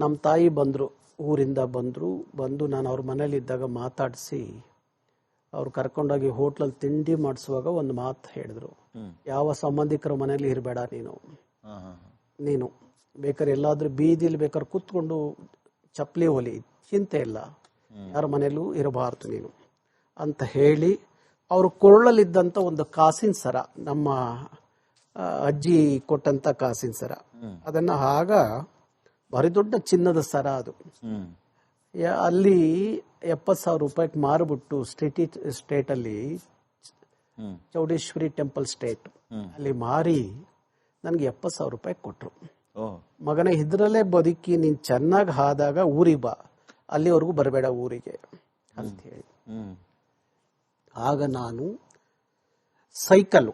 ನಮ್ಮ ತಾಯಿ ಬಂದರು, ಊರಿಂದ ಬಂದು ನಾನು ಅವ್ರ ಮನೇಲಿ ಇದ್ದಾಗ ಮಾತಾಡಿಸಿ ಅವ್ರು ಕರ್ಕೊಂಡೋಗಿ ಹೋಟ್ಲಲ್ಲಿ ತಿಂಡಿ ಮಾಡಿಸುವಾಗ ಒಂದು ಮಾತು ಹೇಳಿದ್ರು, ಯಾವ ಸಂಬಂಧಿಕರ ಮನೇಲಿ ಇರಬೇಡ ನೀನು ಬೇಕಾದ್ರೆ ಎಲ್ಲಾದ್ರೂ ಬೀದಿಲಿ ಬೇಕಾದ್ರೆ ಕೂತ್ಕೊಂಡು ಚಪ್ಪಲಿ ಹೊಲಿ, ಚಿಂತೆ ಇಲ್ಲ, ಯಾರ ಮನೇಲೂ ಇರಬಾರ್ದು ನೀನು ಅಂತ ಹೇಳಿ ಅವರು ಕೊಳ್ಳಲಿದ್ದಂತ ಒಂದು ಕಾಸಿನ ಸರ, ನಮ್ಮ ಅಜ್ಜಿ ಕೊಟ್ಟಂತ ಕಾಸಿನ ಸರ, ಅದನ್ನ ಆಗ ಭಾರಿ ದೊಡ್ಡ ಚಿನ್ನದ ಸರ ಅದು. ಅಲ್ಲಿ 70,000 ರೂಪಾಯಿಗೆ ಮಾರ್ಬಿಟ್ಟು ಸ್ಟೇಟ್ ಅಲ್ಲಿ ಚೌಡೇಶ್ವರಿ ಟೆಂಪಲ್ ಸ್ಟೇಟ್ ಅಲ್ಲಿ ಮಾರಿ ನನ್ಗೆ 70,000 ರೂಪಾಯಿ ಕೊಟ್ರು. ಮಗನ ಇದ್ರಲ್ಲೇ ಬದುಕಿ ನೀನ್ ಚೆನ್ನಾಗಿ ಆದಾಗ ಊರಿಗೆ ಬಾ, ಅಲ್ಲಿವರೆಗೂ ಬರಬೇಡ ಊರಿಗೆ ಅಂತ ಹೇಳಿ. ಆಗ ನಾನು ಸೈಕಲ್,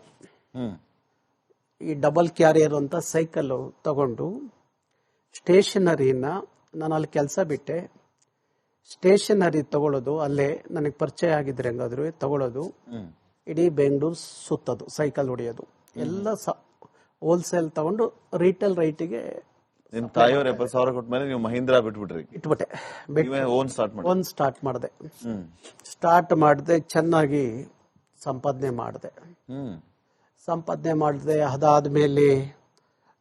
ಈ ಡಬಲ್ ಕ್ಯಾರಿಯರ್ ಅಂತ ಸೈಕಲ್ ತಗೊಂಡು ಸ್ಟೇಷನರಿನ, ನಾನು ಅಲ್ಲಿ ಕೆಲಸ ಬಿಟ್ಟೆ, ಸ್ಟೇಷನರಿ ತಗೊಳ್ಳೋದು, ಅಲ್ಲೇ ನನಗೆ ಪರಿಚಯ ಆಗಿದ್ರೆ ಹೆಂಗಾದ್ರು ತಗೊಳ್ಳೋದು, ಇಡೀ ಬೆಂಗಳೂರು ಸುತ್ತೋದು, ಸೈಕಲ್ ಹೊಡೆಯೋದು, ಎಲ್ಲ ಹೋಲ್ಸೇಲ್ ತಗೊಂಡು ರೀಟೇಲ್ ರೈಟಿಗೆ. ನಿಮ್ ತಾಯಿಯವ್ರ 70,000 ಕೊಟ್ಟ ಮೇಲೆ ನೀವು ಮಹೀಂದ್ರ ಇಟ್ಬಿಟ್ಟೆ, ಓನ್ ಸ್ಟಾರ್ಟ್ ಮಾಡಿದೆ, ಚೆನ್ನಾಗಿ ಸಂಪಾದನೆ ಮಾಡಿದೆ. ಅದಾದ್ಮೇಲೆ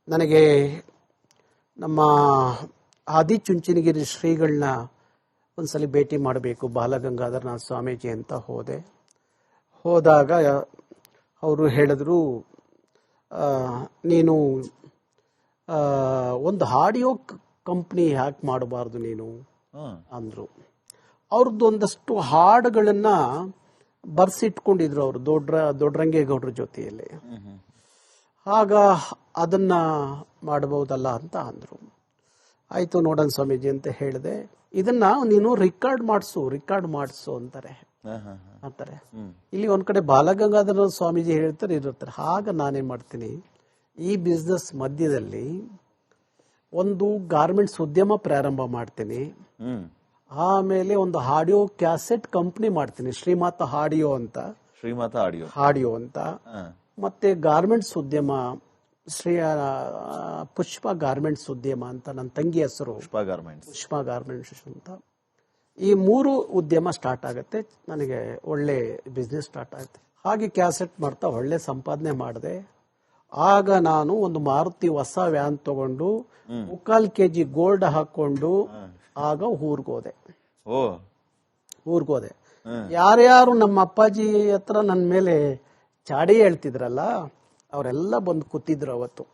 ನನಗೆ ನಮ್ಮ ಆದಿಚುಂಚನಗಿರಿ ಶ್ರೀಗಳನ್ನ ಒಂದ್ಸಲಿ ಭೇಟಿ ಮಾಡಬೇಕು, ಬಾಲಗಂಗಾಧರನಾಥ ಸ್ವಾಮೀಜಿ ಅಂತ ಹೋದಾಗ ಅವರು ಹೇಳಿದ್ರು, ನೀನು ಒಂದು ಆಡಿಯೋ ಕಂಪ್ನಿ ಯಾಕೆ ಮಾಡಬಾರ್ದು ನೀನು ಅಂದ್ರು. ಅವ್ರದ್ದು ಒಂದಷ್ಟು ಹಾಡುಗಳನ್ನ ಬರ್ಸಿಟ್ಕೊಂಡಿದ್ರು ಅವರು ದೊಡ್ಡರಂಗೇಗೌಡರ ಜೊತೆಯಲ್ಲಿ. ಆಗ ಅದನ್ನ ಮಾಡಬಹುದಲ್ಲ ಅಂತ ಅಂದ್ರು. ಆಯ್ತು ನೋಡೋಣ ಸ್ವಾಮೀಜಿ ಅಂತ ಹೇಳಿದೆ. ಇದನ್ನ ನೀನು ರಿಕಾರ್ಡ್ ಮಾಡಿಸು ಅಂತಾರೆ. ಇಲ್ಲಿ ಒಂದ್ ಕಡೆ ಬಾಲಗಂಗಾಧರ ಸ್ವಾಮೀಜಿ ಹೇಳ್ತಾರೆ, ಇರ್ತಾರೆ. ಆಗ ನಾನೇನ್ ಮಾಡ್ತೀನಿ, ಈ ಬಿಸ್ನೆಸ್ ಮಧ್ಯದಲ್ಲಿ ಒಂದು ಗಾರ್ಮೆಂಟ್ಸ್ ಉದ್ಯಮ ಪ್ರಾರಂಭ ಮಾಡ್ತೀನಿ, ಆಮೇಲೆ ಒಂದು ಆಡಿಯೋ ಕ್ಯಾಸೆಟ್ ಕಂಪ್ನಿ ಮಾಡ್ತೀನಿ, ಶ್ರೀಮಾತ ಆಡಿಯೋ ಅಂತ, ಮತ್ತೆ ಗಾರ್ಮೆಂಟ್ಸ್ ಉದ್ಯಮ, ಪುಷ್ಪ ಗಾರ್ಮೆಂಟ್ಸ್ ಉದ್ಯಮ ಅಂತ ನನ್ನ ತಂಗಿ ಹೆಸರು, ಪುಷ್ಪ ಗಾರ್ಮೆಂಟ್ಸ್ ಅಂತ. ಈ 3 ಉದ್ಯಮ ಸ್ಟಾರ್ಟ್ ಆಗುತ್ತೆ, ನನಗೆ ಒಳ್ಳೆ ಬಿಸ್ನೆಸ್ ಸ್ಟಾರ್ಟ್ ಆಗುತ್ತೆ. ಹಾಗೆ ಕ್ಯಾಸೆಟ್ ಮಾಡ್ತಾ ಒಳ್ಳೆ ಸಂಪಾದನೆ ಮಾಡಿದೆ. ಆಗ ನಾನು ಒಂದು ಮಾರುತಿ ಹೊಸ ವ್ಯಾನ್ ತಗೊಂಡು 3/4 kg ಗೋಲ್ಡ್ ಹಾಕೊಂಡು ಆಗ ಊರ್ಗೋದೆ. ಯಾರ್ಯಾರು ನಮ್ಮ ಅಪ್ಪಾಜಿ ಹತ್ರ ನನ್ನ ಮೇಲೆ ಚಾಡಿ ಹೇಳ್ತಿದ್ರಲ್ಲ, ಅವರೆಲ್ಲ ಬಂದು ಕೂತಿದ್ರು ಅವತ್ತು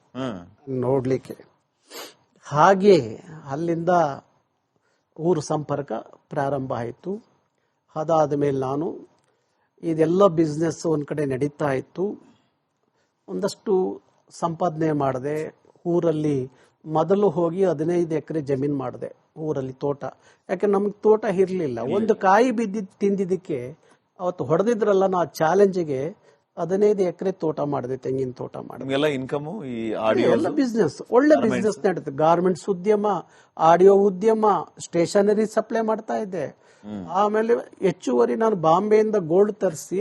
ನೋಡ್ಲಿಕ್ಕೆ. ಹಾಗೆ ಅಲ್ಲಿಂದ ಊರು ಸಂಪರ್ಕ ಪ್ರಾರಂಭ ಆಯಿತು. ಅದಾದ ಮೇಲೆ ನಾನು ಇದೆಲ್ಲ ಬಿಸ್ನೆಸ್ ಒಂದ್ ಕಡೆ ನಡೀತಾ ಇತ್ತು, ಒಂದಷ್ಟು ಸಂಪಾದನೆ ಮಾಡಿದೆ. ಊರಲ್ಲಿ ಮೊದಲು ಹೋಗಿ 15 ಎಕರೆ ಜಮೀನ್ ಮಾಡಿದೆ, ಊರಲ್ಲಿ ತೋಟ. ಯಾಕೆ ನಮ್ಗೆ ತೋಟ ಇರ್ಲಿಲ್ಲ. ಒಂದು ಕಾಯಿ ತಿಂದಿದ್ದಕ್ಕೆ ಅವತ್ತು ಹೊಡೆದಿದ್ರಲ್ಲ, ನಾ ಚಾಲೆಂಜ್ಗೆ 15 ಎಕರೆ ತೋಟ ಮಾಡಿದೆ, ತೆಂಗಿನ ತೋಟ ಮಾಡಿದೆ. ಎಲ್ಲ ಬಿಸ್ನೆಸ್, ಒಳ್ಳೆ ಬಿಸ್ನೆಸ್ ನಡೀತದೆ. ಗಾರ್ಮೆಂಟ್ಸ್ ಉದ್ಯಮ, ಆಡಿಯೋ ಉದ್ಯಮ, ಸ್ಟೇಷನರಿ ಸಪ್ಲೈ ಮಾಡ್ತಾ ಇದ್ದೆ. ಆಮೇಲೆ ಹೆಚ್ಚುವರಿ ನಾನು ಬಾಂಬೆಯಿಂದ ಗೋಲ್ಡ್ ತರಿಸಿ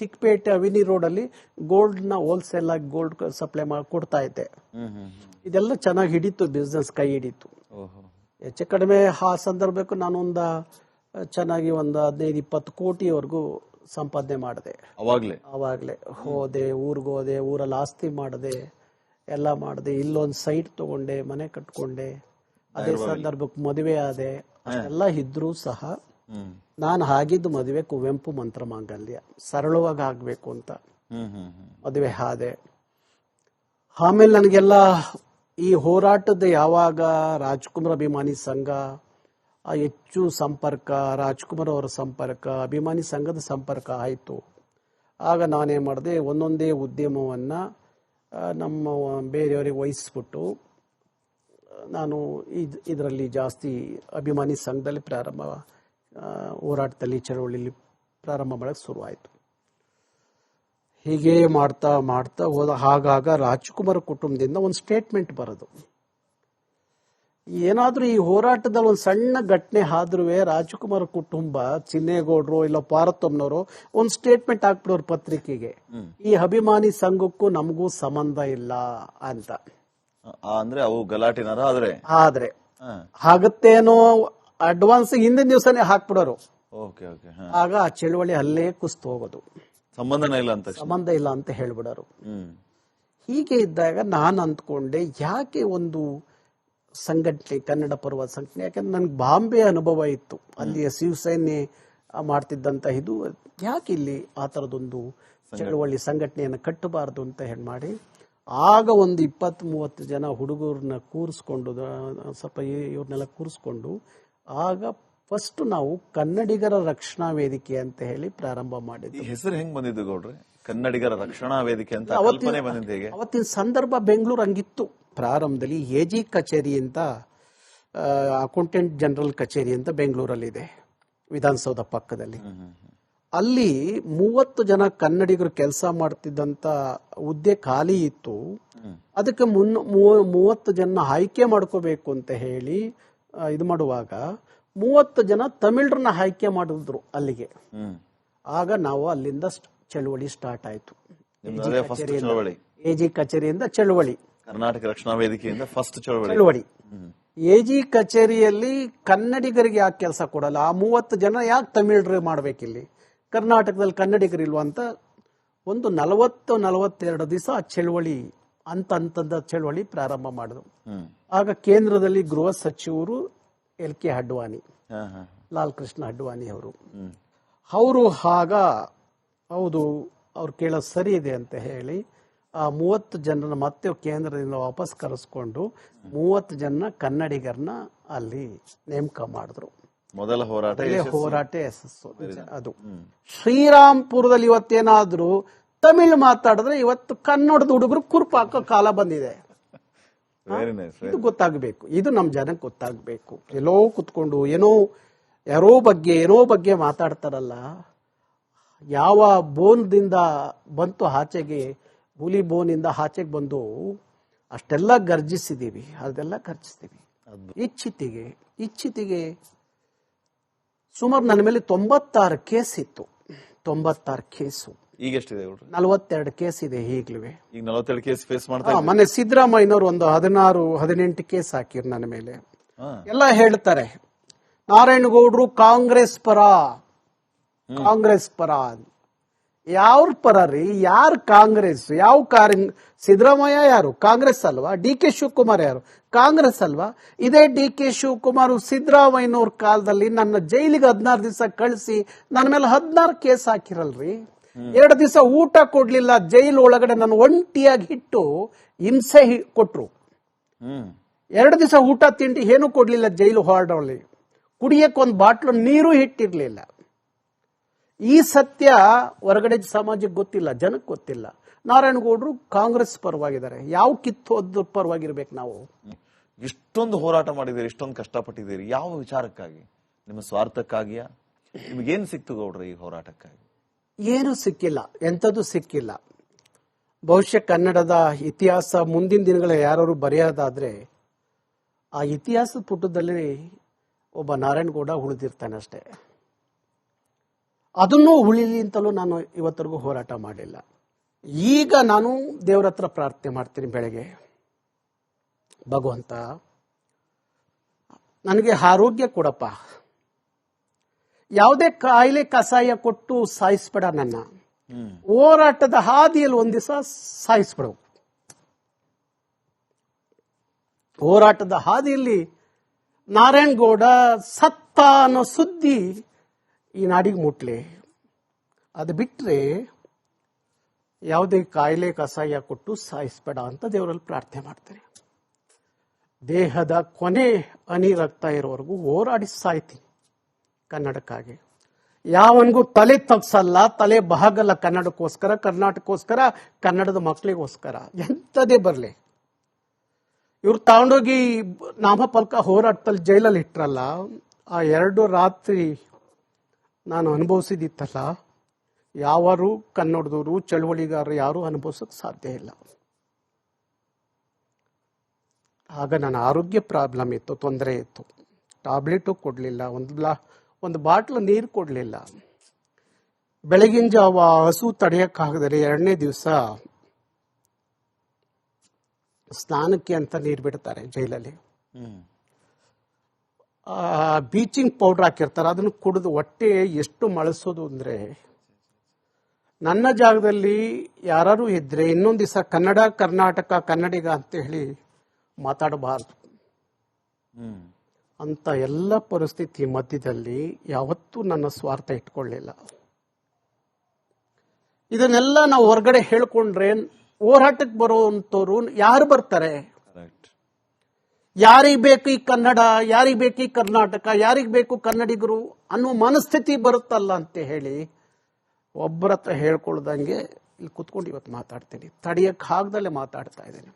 ಚಿಕ್ಕಪೇಟೆ ಅವಿನಿ ರೋಡ್ ಅಲ್ಲಿ ಗೋಲ್ಡ್ ನ ಹೋಲ್ಸೇಲ್ ಆಗಿ ಗೋಲ್ಡ್ ಸಪ್ಲೈ ಕೊಡ್ತಾ ಇದ್ದೆ. ಇದೆಲ್ಲ ಚೆನ್ನಾಗಿ ಹಿಡಿತು, ಬಿಸ್ನೆಸ್ ಕೈ ಹಿಡಿತು. ಹೆಚ್ಚು ಕಡಿಮೆ ಆ ಸಂದರ್ಭಕ್ಕೂ ನಾನು ಚೆನ್ನಾಗಿ ಒಂದು 15-20 ಕೋಟಿವರೆಗೂ ಸಂಪಾದನೆ ಮಾಡಿದೆ. ಅವಾಗ್ಲೇ ಊರಿಗೆ ಹೋದೆ, ಊರಲ್ಲಿ ಆಸ್ತಿ ಮಾಡಿದೆ, ಎಲ್ಲ ಮಾಡಿದೆ. ಇಲ್ಲೊಂದು ಸೈಟ್ ತಗೊಂಡೆ, ಮನೆ ಕಟ್ಕೊಂಡೆ. ಅದೇ ಸಂದರ್ಭಕ್ಕೆ ಮದುವೆ ಆದೆ. ಎಲ್ಲ ಇದ್ರೂ ಸಹ ನಾನು ಆಗಿದ್ದು ಮದುವೆ ಕುವೆಂಪು ಮಂತ್ರ ಮಾಂಗಲ್ಯ, ಸರಳವಾಗಿ ಆಗ್ಬೇಕು ಅಂತ ಮದುವೆ ಆದೆ. ಆಮೇಲೆ ನನಗೆಲ್ಲ ಈ ಹೋರಾಟದ ಯಾವಾಗ ರಾಜ್ಕುಮಾರ್ ಅಭಿಮಾನಿ ಸಂಘ ಹೆಚ್ಚು ಸಂಪರ್ಕ, ರಾಜ್ಕುಮಾರ್ ಅವರ ಸಂಪರ್ಕ, ಅಭಿಮಾನಿ ಸಂಘದ ಸಂಪರ್ಕ ಆಯಿತು. ಆಗ ನಾನೇನ್ ಮಾಡಿದೆ, ಒಂದೊಂದೇ ಉದ್ಯಮವನ್ನ ನಮ್ಮ ಬೇರೆಯವರಿಗೆ ವಹಿಸ್ಬಿಟ್ಟು ನಾನು ಇದರಲ್ಲಿ ಜಾಸ್ತಿ ಅಭಿಮಾನಿ ಸಂಘದಲ್ಲಿ ಹೋರಾಟದಲ್ಲಿ, ಚಳವಳಿಯಲ್ಲಿ ಪ್ರಾರಂಭ ಮಾಡಕ್ಕೆ ಶುರುವಾಯಿತು. ಹೀಗೆ ಮಾಡ್ತಾ ಹೋದ. ಆಗಾಗ ರಾಜ್ಕುಮಾರ್ ಕುಟುಂಬದಿಂದ ಒಂದು ಸ್ಟೇಟ್ಮೆಂಟ್ ಬರೋದು. ಏನಾದ್ರೂ ಈ ಹೋರಾಟದಲ್ಲಿ ಒಂದು ಸಣ್ಣ ಘಟನೆ ಆದ್ರೂ ರಾಜ್ಕುಮಾರ್ ಕುಟುಂಬ, ಚಿನ್ನೇಗೌಡರು ಇಲ್ಲ ಪಾರ್ವತಮ್ಮನವರು ಒಂದು ಸ್ಟೇಟ್ಮೆಂಟ್ ಹಾಕ್ಬಿಡೋರು ಪತ್ರಿಕೆಗೆ, ಈ ಅಭಿಮಾನಿ ಸಂಘಕ್ಕೂ ನಮಗೂ ಸಂಬಂಧ ಇಲ್ಲ ಅಂತ. ಅಂದ್ರೆ ಅವು ಗಲಾಟೆನಾರ ಆದ್ರೆ ಆಗತ್ತೇನೋ ಅಡ್ವಾನ್ಸ್ ಹಿಂದಿನ ದಿವಸನೇ ಹಾಕ್ಬಿಡೋರು. Okay okay. ಆಗ ಆ ಚಳುವಳಿ ಅಲ್ಲೇ ಕುಸ್ತು ಹೋಗೋದು, ಸಂಬಂಧನೇ ಇಲ್ಲ ಅಂತ. ಸಂಬಂಧ ಇಲ್ಲ ಅಂತ ಹೇಳ್ಬಿಡೋರು. ಹೀಗೆ ಇದ್ದಾಗ ನಾನು ಅಂದ್ಕೊಂಡೆ, ಯಾಕೆ ಒಂದು ಸಂಘಟನೆ, ಕನ್ನಡ ಪರ್ವ ಸಂಘಟನೆ, ಯಾಕಂದ್ರೆ ನನ್ಗೆ ಬಾಂಬೆ ಅನುಭವ ಇತ್ತು, ಅಲ್ಲಿಯ ಶಿವಸೇನೆ ಮಾಡ್ತಿದ್ದಂತ ಇದು, ಯಾಕೆ ಇಲ್ಲಿ ಆ ಥರದೊಂದು ಚಳುವಳಿ ಸಂಘಟನೆಯನ್ನು ಕಟ್ಟಬಾರದು ಅಂತ ಹೇಳಿ ಮಾಡಿ, ಆಗ ಒಂದು 20-30 ಜನ ಹುಡುಗರನ್ನ ಕೂರಿಸ್ಕೊಂಡು, ಸ್ವಲ್ಪ ಇವ್ರನ್ನೆಲ್ಲ ಕೂರಿಸ್ಕೊಂಡು, ಆಗ ಫಸ್ಟ್ ನಾವು ಕನ್ನಡಿಗರ ರಕ್ಷಣಾ ವೇದಿಕೆ ಅಂತ ಹೇಳಿ ಪ್ರಾರಂಭ ಮಾಡಿದ್ವಿ. ಹೆಸರು ಹೆಂಗ್ ಬಂದಿದ್ದು ಗೌಡ್ರೆ, ಕನ್ನಡಿಗರ ರಕ್ಷಣಾ ವೇದಿಕೆ ಅಂತ ಕಲ್ಪನೆ ಬಂದಿದ್ದು ಹೇಗೆ? ಅವತ್ತಿನ ಸಂದರ್ಭ ಬೆಂಗಳೂರು ಹಂಗಿತ್ತು. ಪ್ರಾರಂಭದಲ್ಲಿ ಎಜಿ ಕಚೇರಿ ಅಂತ, ಅಕೌಂಟೆಂಟ್ ಜನರಲ್ ಕಚೇರಿ ಅಂತ ಬೆಂಗಳೂರಲ್ಲಿದೆ, ವಿಧಾನಸೌಧ ಪಕ್ಕದಲ್ಲಿ. ಅಲ್ಲಿ 30 ಜನ ಕನ್ನಡಿಗರು ಕೆಲಸ ಮಾಡ್ತಿದ್ದಂತ ಹುದ್ದೆ ಖಾಲಿ ಇತ್ತು. ಅದಕ್ಕೆ 30 ಜನ ಆಯ್ಕೆ ಮಾಡ್ಕೋಬೇಕು ಅಂತ ಹೇಳಿ ಇದು ಮಾಡುವಾಗ 30 ಜನ ತಮಿಳರನ್ನ ಆಯ್ಕೆ ಮಾಡಿದ್ರು ಅಲ್ಲಿಗೆ. ಆಗ ನಾವು ಅಲ್ಲಿಂದ ಚಳುವಳಿ ಸ್ಟಾರ್ಟ್ ಆಯ್ತು. ಎಜಿ ಕಚೇರಿಯಿಂದ ಚಳುವಳಿ, ಕರ್ನಾಟಕ ರಕ್ಷಣಾ ವೇದಿಕೆಯಿಂದ ಫಸ್ಟ್ ಚಳುವಳಿ. ಎಜಿ ಕಚೇರಿಯಲ್ಲಿ ಕನ್ನಡಿಗರಿಗೆ ಯಾಕೆ ಕೆಲಸ ಕೊಡಲ್ಲ, ಆ 30 ಜನ ಯಾಕೆ ತಮಿಳರು ಮಾಡ್ಬೇಕಿಲ್ಲಿ, ಕರ್ನಾಟಕದಲ್ಲಿ ಕನ್ನಡಿಗರಿಲ್ವಾ ಅಂತ ಒಂದು 40-42 ದಿವಸ ಚಳುವಳಿ ಹಂತದ ಚಳುವಳಿ ಪ್ರಾರಂಭ ಮಾಡಿದ್ರು. ಆಗ ಕೇಂದ್ರದಲ್ಲಿ ಗೃಹ ಸಚಿವರು LK ಅಡ್ವಾಣಿ, ಲಾಲ್ ಕೃಷ್ಣ ಅಡ್ವಾಣಿ ಅವರು ಆಗ ಹೌದು ಅವ್ರು ಕೇಳೋದು ಸರಿ ಇದೆ ಅಂತ ಹೇಳಿ ಆ 30 ಜನರನ್ನ ಮತ್ತೆ ಕೇಂದ್ರದಿಂದ ವಾಪಸ್ ಕರೆಸ್ಕೊಂಡು 30 ಜನ ಕನ್ನಡಿಗರನ್ನ ಅಲ್ಲಿ ನೇಮಕ ಮಾಡಿದ್ರು. ಮೊದಲ ಹೋರಾಟ ಅದು. ಶ್ರೀರಾಮ್ಪುರದಲ್ಲಿ ಇವತ್ತೇನಾದ್ರೂ ತಮಿಳು ಮಾತಾಡಿದ್ರೆ ಇವತ್ತು ಕನ್ನಡದ ಹುಡುಗರು ಕುರುಪು ಹಾಕೋ ಕಾಲ ಬಂದಿದೆ. ಇದು ಗೊತ್ತಾಗಬೇಕು, ಇದು ನಮ್ಮ ಜನಕ್ಕೆ ಗೊತ್ತಾಗಬೇಕು. ಎಲ್ಲೋ ಕುತ್ಕೊಂಡು ಯಾರೋ ಬಗ್ಗೆ ಮಾತಾಡ್ತಾರಲ್ಲ, ಯಾವ ಬೋನ್ದಿಂದ ಬಂತು ಆಚೆಗೆ, ಹುಲಿ ಬೋನಿಂದ ಆಚೆಗೆ ಬಂದು ಅಷ್ಟೆಲ್ಲ ಗರ್ಜಿಸಿದೀವಿ, ಅದೆಲ್ಲ ಗರ್ಜಿಸ್ತೀವಿ. ಇಚ್ಛಿತಿಗೆ ಸುಮಾರು ನನ್ನ ಮೇಲೆ 96 ಕೇಸ್ ಇತ್ತು. 96 ಕೇಸು. ಈಗ ಎಷ್ಟಿದೆ? 42 ಕೇಸ್ ಇದೆ ಈಗ್ಲೂ. ಈಗ 42 ಕೇಸ್ ಫೇಸ್ ಮಾಡ್ತಾ ಮೊನ್ನೆ ಸಿದ್ದರಾಮಯ್ಯನವರು ಒಂದು 16-18 ಕೇಸ್ ಹಾಕಿರ್ ನನ್ನ ಮೇಲೆ. ಎಲ್ಲ ಹೇಳ್ತಾರೆ ನಾರಾಯಣಗೌಡರು ಕಾಂಗ್ರೆಸ್ ಪರ. ಯಾವ ಪರ ರೀ? ಯಾರು ಕಾಂಗ್ರೆಸ್? ಸಿದ್ದರಾಮಯ್ಯ ಯಾರು? ಕಾಂಗ್ರೆಸ್ ಅಲ್ವಾ? DK ಶಿವಕುಮಾರ್ ಯಾರು? ಕಾಂಗ್ರೆಸ್ ಅಲ್ವಾ? ಇದೇ DK ಶಿವಕುಮಾರ್ ಸಿದ್ದರಾಮಯ್ಯನವ್ರ ಕಾಲದಲ್ಲಿ ನನ್ನ ಜೈಲಿಗೆ 16 ದಿವಸ ಕಳಿಸಿ ನನ್ನ ಮೇಲೆ 16 ಕೇಸ್ ಹಾಕಿರಲ್ರಿ. 2 ದಿವಸ ಊಟ ಕೊಡ್ಲಿಲ್ಲ, ಜೈಲು ಒಳಗಡೆ ನನ್ನ ಒಂಟಿಯಾಗಿ ಇಟ್ಟು ಹಿಂಸೆ ಕೊಟ್ರು. 2 ದಿವಸ ಊಟ ತಿಂಡಿ ಏನು ಕೊಡ್ಲಿಲ್ಲ ಜೈಲು ಹೊರಡಲ್ಲಿ. ಕುಡಿಯಕ್ಕೆ ಒಂದು ಬಾಟ್ಲು ನೀರು ಇಟ್ಟಿರ್ಲಿಲ್ಲ. ಈ ಸತ್ಯ ಹೊರಗಡೆ ಸಮಾಜಕ್ಕೆ ಗೊತ್ತಿಲ್ಲ, ಜನಕ್ಕೆ ಗೊತ್ತಿಲ್ಲ. ನಾರಾಯಣಗೌಡರು ಕಾಂಗ್ರೆಸ್ ಪರವಾಗಿದ್ದಾರೆ. ಯಾವ ಕಿತ್ತೋದ್ರ ಪರವಾಗಿರ್ಬೇಕು ನಾವು? ಇಷ್ಟೊಂದು ಹೋರಾಟ ಮಾಡಿದ್ದೀರಿ, ಇಷ್ಟೊಂದು ಕಷ್ಟಪಟ್ಟಿದ್ದೀರಿ, ಯಾವ ವಿಚಾರಕ್ಕಾಗಿ? ನಿಮ್ಮ ಸ್ವಾರ್ಥಕ್ಕಾಗಿಯಾ? ನಿಮಗೇನು ಸಿಕ್ತು ಗೌಡ್ರೆ ಈ ಹೋರಾಟಕ್ಕಾಗಿ? ಏನು ಸಿಕ್ಕಿಲ್ಲ, ಎಂಥದ್ದು ಸಿಕ್ಕಿಲ್ಲ. ಬಹುಶಃ ಕನ್ನಡದ ಇತಿಹಾಸ ಮುಂದಿನ ದಿನಗಳ ಯಾರು ಬರೆಯೋದಾದ್ರೆ ಆ ಇತಿಹಾಸದ ಪುಟದಲ್ಲಿ ಒಬ್ಬ ನಾರಾಯಣಗೌಡ ಉಳಿದಿರ್ತಾನೆ ಅಷ್ಟೇ. ಅದನ್ನೂ ಉಳಿಲಿ ಅಂತಲೂ ನಾನು ಇವತ್ತರೆಗೂ ಹೋರಾಟ ಮಾಡಿಲ್ಲ. ಈಗ ನಾನು ದೇವರ ಹತ್ರ ಪ್ರಾರ್ಥನೆ ಮಾಡ್ತೀನಿ ಬೆಳಗ್ಗೆ, ಭಗವಂತ ನನಗೆ ಆರೋಗ್ಯ ಕೊಡಪ್ಪ, ಯಾವುದೇ ಕಾಯಿಲೆ ಕಸಾಯ ಕೊಟ್ಟು ಸಾಯಿಸ್ಬೇಡ, ನನ್ನ ಹೋರಾಟದ ಹಾದಿಯಲ್ಲಿ ಒಂದ್ ದಿವಸ ಸಾಯಿಸ್ಬಿಡ. ಹೋರಾಟದ ಹಾದಿಯಲ್ಲಿ ನಾರಾಯಣಗೌಡ ಸತ್ತ ಅನ್ನೋ ಸುದ್ದಿ ಈ ನಾಡಿಗೆ ಮುಟ್ಲಿ. ಅದು ಬಿಟ್ರೆ ಯಾವುದೇ ಕಾಯಿಲೆ ಕಸಾಯ ಕೊಟ್ಟು ಸಾಯಿಸ್ಬೇಡ ಅಂತ ದೇವರಲ್ಲಿ ಪ್ರಾರ್ಥನೆ ಮಾಡ್ತಾರೆ. ದೇಹದ ಕೊನೆ ಹನಿ ರಕ್ತ ಇರೋವರೆಗೂ ಹೋರಾಡಿ ಸಾಯ್ತೀನಿ ಕನ್ನಡಕ್ಕಾಗಿ. ಯಾವನಿಗೂ ತಲೆ ತಗ್ಸಲ್ಲ, ತಲೆ ಬಹಗಲ್ಲ ಕನ್ನಡಕ್ಕೋಸ್ಕರ, ಕರ್ನಾಟಕಕ್ಕೋಸ್ಕರ, ಕನ್ನಡದ ಮಕ್ಕಳಿಗೋಸ್ಕರ. ಎಂಥದೇ ಬರಲಿ. ಇವ್ರು ತಗೊಂಡೋಗಿ ನಾಮಫಲಕ ಹೋರಾಟದಲ್ಲಿ ಜೈಲಲ್ಲಿ ಇಟ್ರಲ್ಲ, ಆ 2 ರಾತ್ರಿ ನಾನು ಅನುಭವಿಸಿದಿತ್ತಲ್ಲ, ಯಾರು ಕನ್ನಡದವರು ಚಳುವಳಿಗಾರರು ಯಾರು ಅನುಭವಿಸೋಕೆ ಸಾಧ್ಯ ಇಲ್ಲ. ಆಗ ನನ್ನ ಆರೋಗ್ಯ ಪ್ರಾಬ್ಲಮ್ ಇತ್ತು, ತೊಂದರೆ ಇತ್ತು. ಟ್ಯಾಬ್ಲೆಟು ಕೊಡಲಿಲ್ಲ, ಒಂದು ಬಾಟ್ಲು ನೀರು ಕೊಡಲಿಲ್ಲ. ಬೆಳಗಿನ ಜಾವ ಹಸು ತಡೆಯಕ್ಕಾಗದರೆ 2ನೇ ದಿವಸ ಸ್ನಾನಕ್ಕೆ ಅಂತ ನೀರು ಬಿಡ್ತಾರೆ ಜೈಲಲ್ಲಿ. ಬೀಚಿಂಗ್ ಪೌಡರ್ ಹಾಕಿರ್ತಾರೆ, ಅದನ್ನು ಕುಡಿದು ಹೊಟ್ಟೆ ಎಷ್ಟು ಮಳಸೋದು ಅಂದ್ರೆ, ನನ್ನ ಜಾಗದಲ್ಲಿ ಯಾರು ಇದ್ರೆ ಇನ್ನೊಂದು ದಿವಸ ಕನ್ನಡ ಕರ್ನಾಟಕ ಕನ್ನಡಿಗ ಅಂತ ಹೇಳಿ ಮಾತಾಡಬಾರ್ದು ಅಂತ ಎಲ್ಲ ಪರಿಸ್ಥಿತಿ ಮಧ್ಯದಲ್ಲಿ ಯಾವತ್ತೂ ನನ್ನ ಸ್ವಾರ್ಥ ಇಟ್ಕೊಳ್ಳಿಲ್ಲ. ಇದನ್ನೆಲ್ಲ ನಾವು ಹೊರಗಡೆ ಹೇಳ್ಕೊಂಡ್ರೆ ಹೋರಾಟಕ್ಕೆ ಬರುವಂತವ್ರು ಯಾರು ಬರ್ತಾರೆ? ಯಾರಿಗೆ ಬೇಕು ಈ ಕನ್ನಡ, ಯಾರಿಗೆ ಬೇಕು ಈ ಕರ್ನಾಟಕ, ಯಾರಿಗೆ ಬೇಕು ಕನ್ನಡಿಗರು ಅನ್ನೋ ಮನಸ್ಥಿತಿ ಬರುತ್ತಲ್ಲ ಅಂತ ಹೇಳಿ ಒಬ್ಬರ ಹತ್ರ ಹೇಳ್ಕೊಳ್ದಂಗೆ ಇಲ್ಲಿ ಕುತ್ಕೊಂಡು ಇವತ್ತು ಮಾತಾಡ್ತೀನಿ. ತಡೆಯಕ್ಕೆ ಆಗದಲ್ಲೇ ಮಾತಾಡ್ತಾ ಇದ್ದೀನಿ.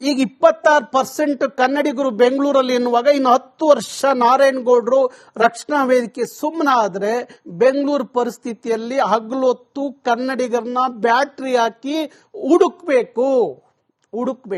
ಈಗ 26% ಕನ್ನಡಿಗರು ಬೆಂಗಳೂರಲ್ಲಿ ಎನ್ನುವಾಗ ಇನ್ನು 10 ವರ್ಷ ನಾರಾಯಣಗೌಡರು ರಕ್ಷಣಾ ವೇದಿಕೆ ಸುಮ್ಮನೆ ಆದ್ರೆ ಬೆಂಗಳೂರು ಪರಿಸ್ಥಿತಿಯಲ್ಲಿ ಹಗಲೊತ್ತು ಕನ್ನಡಿಗರನ್ನ ಬ್ಯಾಟ್ರಿ ಹಾಕಿ ಹುಡುಕ್ಬೇಕು.